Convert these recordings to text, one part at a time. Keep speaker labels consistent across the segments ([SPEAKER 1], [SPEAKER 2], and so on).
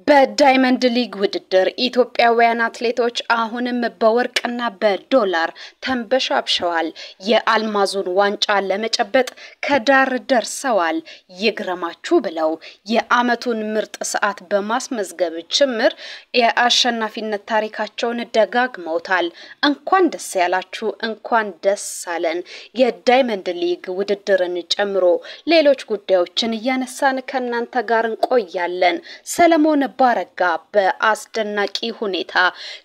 [SPEAKER 1] በዳይመንድ ሊግ ውድድር ኢትዮጵያውያን አትሌቶች አሁንም በወርቅና በዶላር ተንበሻብሸዋል። የአልማዙን ዋንጫ ለመጨበጥ ከዳር ደርሰዋል። ይግረማችሁ ብለው የአመቱን ምርጥ ሰዓት በማስመዝገብ ጭምር የአሸናፊነት ታሪካቸውን ደጋግመውታል። እንኳን ደስ ያላችሁ፣ እንኳን ደስ አለን። የዳይመንድ ሊግ ውድድርን ጨምሮ ሌሎች ጉዳዮችን እያነሳን ከናንተ ጋር እንቆያለን። ሰለሞን ባረጋ በአስደናቂ ሁኔታ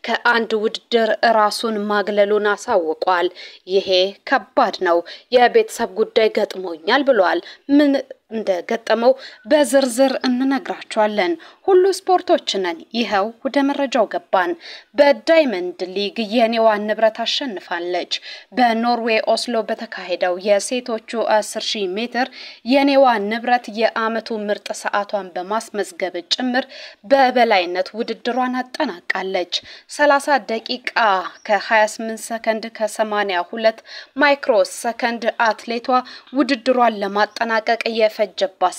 [SPEAKER 1] ከአንድ ውድድር ራሱን ማግለሉን አሳውቋል። ይሄ ከባድ ነው፣ የቤተሰብ ጉዳይ ገጥሞኛል ብሏል። ምን እንደገጠመው በዝርዝር እንነግራችኋለን። ሁሉ ስፖርቶች ነን። ይሄው ወደ መረጃው ገባን። በዳይመንድ ሊግ የኔዋ ንብረት አሸንፋለች። በኖርዌይ ኦስሎ በተካሄደው የሴቶቹ 10000 ሜትር የኔዋ ንብረት የአመቱ ምርጥ ሰዓቷን በማስመዝገብ ጭምር በበላይነት ውድድሯን አጠናቃለች። 30 ደቂቃ ከ28 ሰከንድ ከ82 ማይክሮ ሰከንድ አትሌቷ ውድድሯን ለማጠናቀቅ የፈጀባት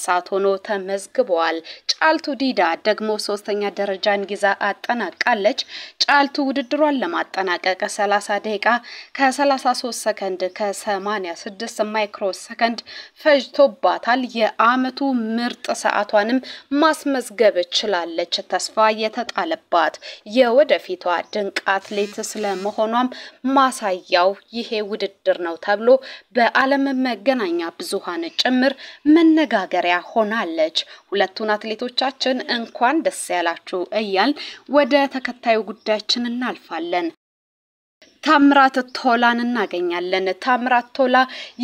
[SPEAKER 1] ሰዓት ሆኖ ተመዝግቧል። ጫልቱ ዲዳ ደግሞ 3ኛ ደረጃን ይዛ አጠናቃለች። ጫልቱ ውድድሯን ለማጠናቀቅ 30 ደቂቃ ከ33 ሰከንድ ከ86 ማይክሮ ሰከንድ ፈጅቶባታል። የአመቱ ምርጥ ሰዓቷንም ማስመዝገብ ችላለች። ተስፋ የተጣለባት የወደፊቷ ድንቅ አትሌት ስለመሆኗም ማሳያው ይሄ ውድድር ነው ተብሎ በዓለም መገናኛ ብዙሃን ጭምር መነጋገሪያ ሆናለች። ሁለቱን አትሌቶቻችን እንኳን ደስ ያላችሁ እያል ወደ ተከታዩ ጉዳያችን እናልፋለን። ታምራት ቶላን እናገኛለን። ታምራት ቶላ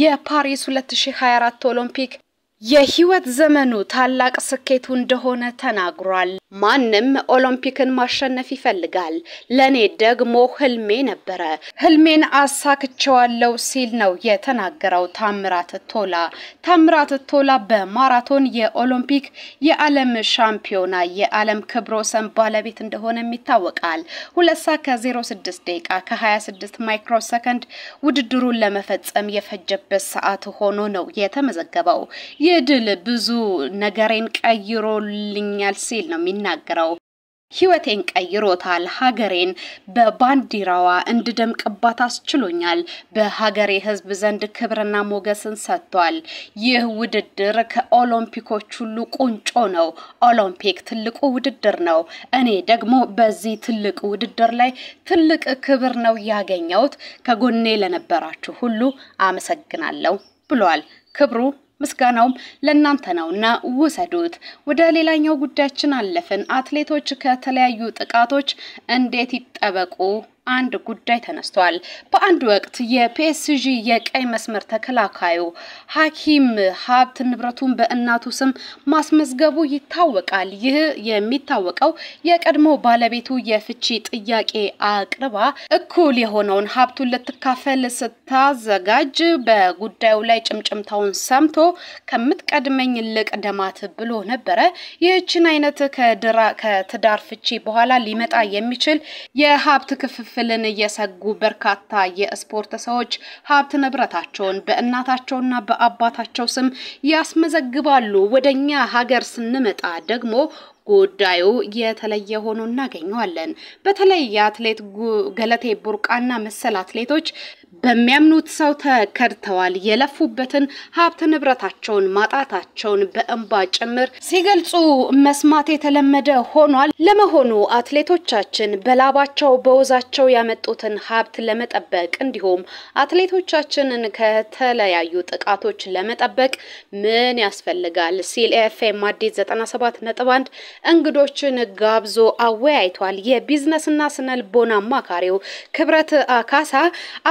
[SPEAKER 1] የፓሪስ 2024 ኦሎምፒክ የህይወት ዘመኑ ታላቅ ስኬቱ እንደሆነ ተናግሯል። ማንም ኦሎምፒክን ማሸነፍ ይፈልጋል፣ ለኔ ደግሞ ህልሜ ነበረ፣ ህልሜን አሳክቼዋለሁ ሲል ነው የተናገረው ታምራት ቶላ። ታምራት ቶላ በማራቶን የኦሎምፒክ የዓለም ሻምፒዮና የዓለም ክብረ ወሰን ባለቤት እንደሆነ ይታወቃል። 2 ሰዓት ከ06 ደቂቃ ከ26 ማይክሮ ሰከንድ ውድድሩን ለመፈጸም የፈጀበት ሰዓት ሆኖ ነው የተመዘገበው። የድል ብዙ ነገሬን ቀይሮልኛል ሲል ነው የሚናገረው። ህይወቴን ቀይሮታል፣ ሀገሬን በባንዲራዋ እንድደምቅባት አስችሎኛል፣ በሀገሬ ህዝብ ዘንድ ክብርና ሞገስን ሰጥቷል። ይህ ውድድር ከኦሎምፒኮች ሁሉ ቁንጮ ነው። ኦሎምፒክ ትልቁ ውድድር ነው። እኔ ደግሞ በዚህ ትልቅ ውድድር ላይ ትልቅ ክብር ነው ያገኘሁት። ከጎኔ ለነበራችሁ ሁሉ አመሰግናለሁ ብሏል። ክብሩ ምስጋናውም ለእናንተ ነውና ውሰዱት። ወደ ሌላኛው ጉዳያችን አለፈን። አትሌቶች ከተለያዩ ጥቃቶች እንዴት ይጠበቁ? አንድ ጉዳይ ተነስቷል። በአንድ ወቅት የፒኤስጂ የቀይ መስመር ተከላካዩ ሐኪም ሀብት ንብረቱን በእናቱ ስም ማስመዝገቡ ይታወቃል። ይህ የሚታወቀው የቀድሞ ባለቤቱ የፍቺ ጥያቄ አቅርባ እኩል የሆነውን ሀብቱን ልትካፈል ስታዘጋጅ በጉዳዩ ላይ ጭምጭምታውን ሰምቶ ከምትቀድመኝ ልቅደማት ብሎ ነበረ። ይህችን አይነት ከትዳር ፍቺ በኋላ ሊመጣ የሚችል የሀብት ክፍፍልን እየሰጉ በርካታ የስፖርት ሰዎች ሀብት ንብረታቸውን በእናታቸውና በአባታቸው ስም ያስመዘግባሉ። ወደኛ ሀገር ስንመጣ ደግሞ ጉዳዩ የተለየ ሆኖ እናገኘዋለን። በተለይ የአትሌት ገለቴ ቡርቃና መሰል አትሌቶች በሚያምኑት ሰው ተከድተዋል። የለፉበትን ሀብት ንብረታቸውን ማጣታቸውን በእንባ ጭምር ሲገልጹ መስማት የተለመደ ሆኗል። ለመሆኑ አትሌቶቻችን በላባቸው በወዛቸው ያመጡትን ሀብት ለመጠበቅ እንዲሁም አትሌቶቻችንን ከተለያዩ ጥቃቶች ለመጠበቅ ምን ያስፈልጋል ሲል ኤፍኤም አዲስ 97.1 እንግዶችን ጋብዞ አወያይቷል። የቢዝነስና ስነልቦና አማካሪው ክብረት አካሳ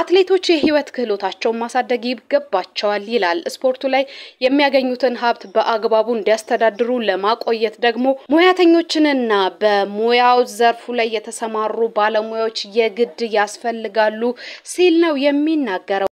[SPEAKER 1] አትሌቶች የህይወት ክህሎታቸውን ማሳደግ ይገባቸዋል ይላል። ስፖርቱ ላይ የሚያገኙትን ሀብት በአግባቡ እንዲያስተዳድሩ ለማቆየት ደግሞ ሙያተኞችንና በሙያው ዘርፉ ላይ የተሰማሩ ባለሙያዎች የግድ ያስፈልጋሉ ሲል ነው የሚናገረው።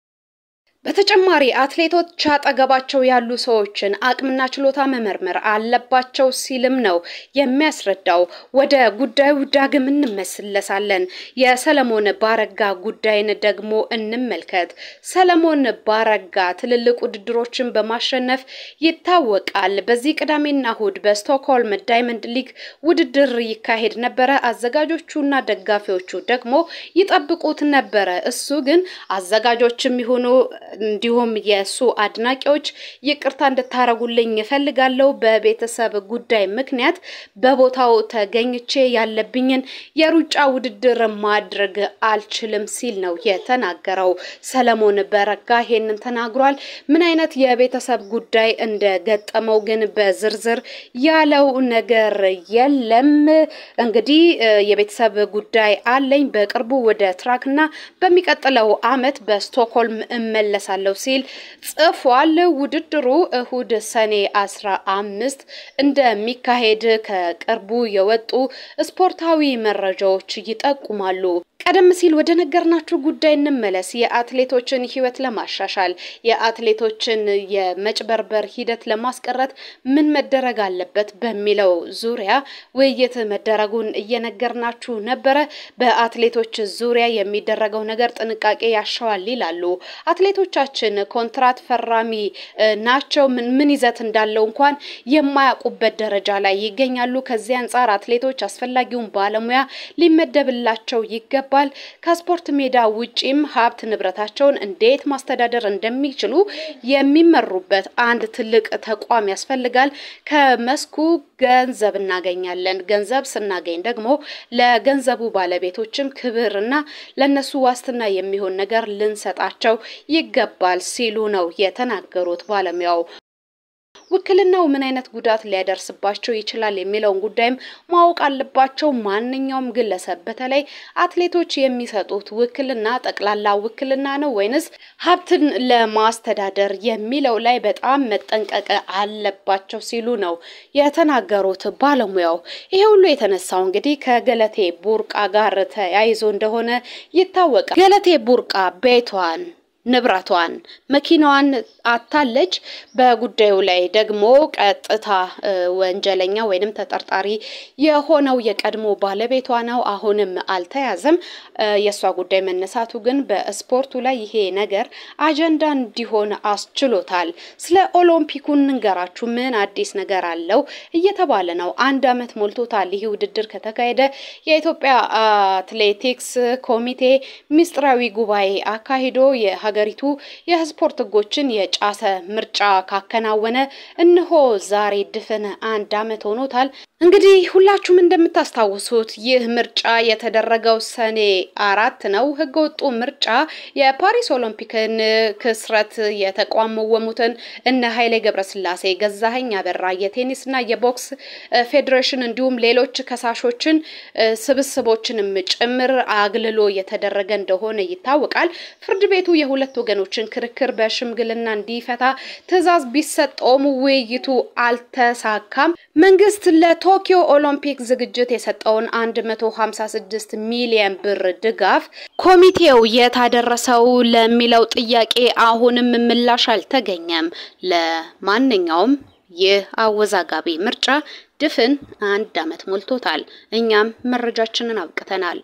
[SPEAKER 1] በተጨማሪ አትሌቶች አጠገባቸው ያሉ ሰዎችን አቅምና ችሎታ መመርመር አለባቸው ሲልም ነው የሚያስረዳው። ወደ ጉዳዩ ዳግም እንመለሳለን። የሰለሞን ባረጋ ጉዳይን ደግሞ እንመልከት። ሰለሞን ባረጋ ትልልቅ ውድድሮችን በማሸነፍ ይታወቃል። በዚህ ቅዳሜና እሁድ በስቶክሆልም ዳይመንድ ሊግ ውድድር ይካሄድ ነበረ። አዘጋጆቹና ደጋፊዎቹ ደግሞ ይጠብቁት ነበረ። እሱ ግን አዘጋጆችም ይሁኑ እንዲሁም የሱ አድናቂዎች ይቅርታ እንድታረጉልኝ ይፈልጋለሁ በቤተሰብ ጉዳይ ምክንያት በቦታው ተገኝቼ ያለብኝን የሩጫ ውድድር ማድረግ አልችልም ሲል ነው የተናገረው። ሰለሞን ባረጋ ይሄንን ተናግሯል። ምን አይነት የቤተሰብ ጉዳይ እንደገጠመው ግን በዝርዝር ያለው ነገር የለም። እንግዲህ የቤተሰብ ጉዳይ አለኝ በቅርቡ ወደ ትራክና በሚቀጥለው አመት በስቶክሆልም እመለሳለሁ ሲል ጽፏል። ውድድሩ እሁድ ሰኔ 15 እንደሚካሄድ ከቅርቡ የወጡ ስፖርታዊ መረጃዎች ይጠቁማሉ። ቀደም ሲል ወደ ነገርናችሁ ጉዳይ እንመለስ። የአትሌቶችን ህይወት ለማሻሻል የአትሌቶችን የመጭበርበር ሂደት ለማስቀረት ምን መደረግ አለበት በሚለው ዙሪያ ውይይት መደረጉን እየነገርናችሁ ነበር። በአትሌቶች ዙሪያ የሚደረገው ነገር ጥንቃቄ ያሻዋል ይላሉ። አትሌቶቻችን ኮንትራት ፈራሚ ናቸው። ምን ይዘት እንዳለው እንኳን የማያውቁበት ደረጃ ላይ ይገኛሉ። ከዚህ አንፃር አትሌቶች አስፈላጊውን ባለሙያ ሊመደብላቸው ይገባል። ከስፖርት ሜዳ ውጪም ሀብት ንብረታቸውን እንዴት ማስተዳደር እንደሚችሉ የሚመሩበት አንድ ትልቅ ተቋም ያስፈልጋል። ከመስኩ ገንዘብ እናገኛለን። ገንዘብ ስናገኝ ደግሞ ለገንዘቡ ባለቤቶችም ክብርና ለነሱ ዋስትና የሚሆን ነገር ልንሰጣቸው ይገባል ሲሉ ነው የተናገሩት ባለሙያው። ውክልናው ምን አይነት ጉዳት ሊያደርስባቸው ይችላል የሚለውን ጉዳይም ማወቅ አለባቸው። ማንኛውም ግለሰብ በተለይ አትሌቶች የሚሰጡት ውክልና ጠቅላላ ውክልና ነው ወይንስ ሀብትን ለማስተዳደር የሚለው ላይ በጣም መጠንቀቅ አለባቸው ሲሉ ነው የተናገሩት ባለሙያው። ይሄ ሁሉ የተነሳው እንግዲህ ከገለቴ ቡርቃ ጋር ተያይዞ እንደሆነ ይታወቃል። ገለቴ ቡርቃ ቤቷን ንብረቷን መኪናዋን አታለች። በጉዳዩ ላይ ደግሞ ቀጥታ ወንጀለኛ ወይንም ተጠርጣሪ የሆነው የቀድሞ ባለቤቷ ነው። አሁንም አልተያዘም። የሷ ጉዳይ መነሳቱ ግን በስፖርቱ ላይ ይሄ ነገር አጀንዳ እንዲሆን አስችሎታል። ስለ ኦሎምፒኩ እንገራችሁ ምን አዲስ ነገር አለው እየተባለ ነው። 1 አመት ሞልቶታል ይሄ ውድድር ከተካሄደ። የኢትዮጵያ አትሌቲክስ ኮሚቴ ሚስጥራዊ ጉባኤ አካሂዶ ሀገሪቱ የስፖርት ህጎችን የጫሰ ምርጫ ካከናወነ እነሆ ዛሬ ድፍን 1 አመት ሆኖታል። እንግዲህ ሁላችሁም እንደምታስታውሱት ይህ ምርጫ የተደረገው ሰኔ 4 ነው። ህገወጡ ምርጫ የፓሪስ ኦሎምፒክን ክስረት የተቋመሙትን እነ ኃይሌ ገብረስላሴ ገዛኸኝ አበራ የቴኒስና የቦክስ ፌዴሬሽን እንዲሁም ሌሎች ከሳሾችን ስብስቦችንም ጭምር አግልሎ የተደረገ እንደሆነ ይታወቃል። ፍርድ ቤቱ የሁለት ወገኖችን ክርክር በሽምግልና እንዲፈታ ትዕዛዝ ቢሰጠውም ውይይቱ አልተሳካም። መንግስት ለቶኪዮ ኦሎምፒክ ዝግጅት የሰጠውን 156 ሚሊዮን ብር ድጋፍ ኮሚቴው የታደረሰው ለሚለው ጥያቄ አሁንም ምላሽ አልተገኘም። ለማንኛውም ይህ አወዛጋቢ ምርጫ ድፍን 1 አመት ሞልቶታል። እኛም መረጃችንን አብቅተናል።